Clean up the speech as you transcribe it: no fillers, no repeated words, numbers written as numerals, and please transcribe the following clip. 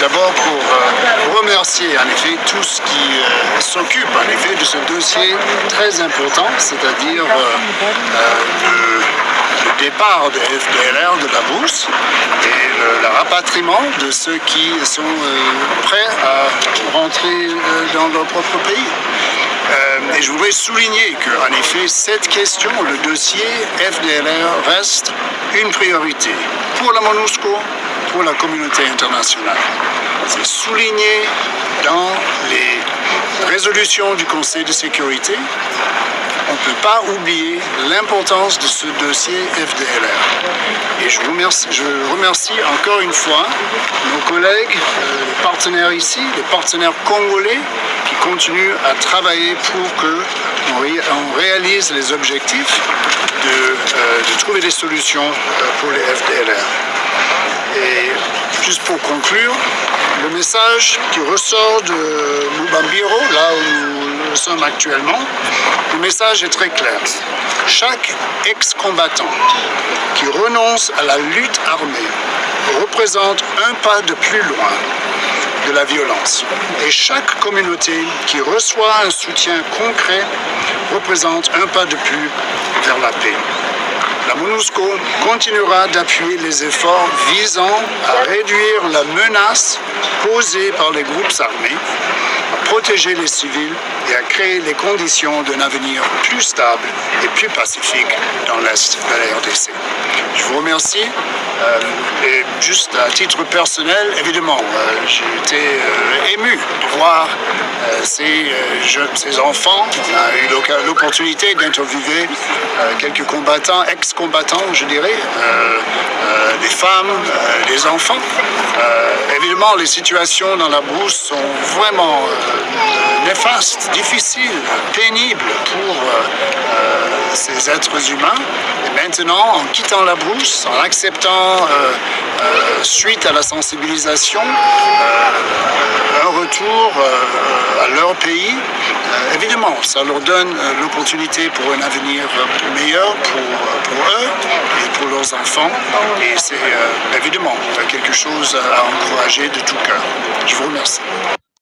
d'abord pour remercier en effet tous qui s'occupent en effet de ce dossier très important, c'est-à-dire le départ de FDLR de la Brousse et le rapatriement de ceux qui sont prêts à rentrer dans leur propre pays. Et je voudrais souligner qu'en effet, cette question, le dossier FDLR reste une priorité pour la MONUSCO, pour la communauté internationale. C'est souligné dans les résolutions du Conseil de sécurité. On ne peut pas oublier l'importance de ce dossier FDLR. Et je remercie encore une fois nos collègues, les partenaires ici, les partenaires congolais qui continuent à travailler pour qu'on réalise les objectifs de trouver des solutions pour les FDLR. Et juste pour conclure, le message qui ressort de Lubambiro, là où nous sommes actuellement, le message est très clair. Chaque ex-combattant qui renonce à la lutte armée représente un pas de plus loin de la violence. Et chaque communauté qui reçoit un soutien concret représente un pas de plus vers la paix. La MONUSCO continuera d'appuyer les efforts visant à réduire la menace posée par les groupes armés, à protéger les civils et à créer les conditions d'un avenir plus stable et plus pacifique dans l'Est de la RDC. Je vous remercie. Et juste à titre personnel, évidemment, j'ai été ému de voir ces enfants. On a eu l'opportunité d'interviewer quelques combattants, ex-combattants, je dirais, des femmes, des enfants. Évidemment, les situations dans la brousse sont vraiment néfastes, difficiles, pénibles pour ces êtres humains. Et maintenant, en quittant la brousse, en acceptant, suite à la sensibilisation, un retour à leur pays, évidemment, ça leur donne l'opportunité pour un avenir meilleur pour eux et pour leurs enfants. Et c'est évidemment quelque chose à encourager de tout cœur. Je vous remercie.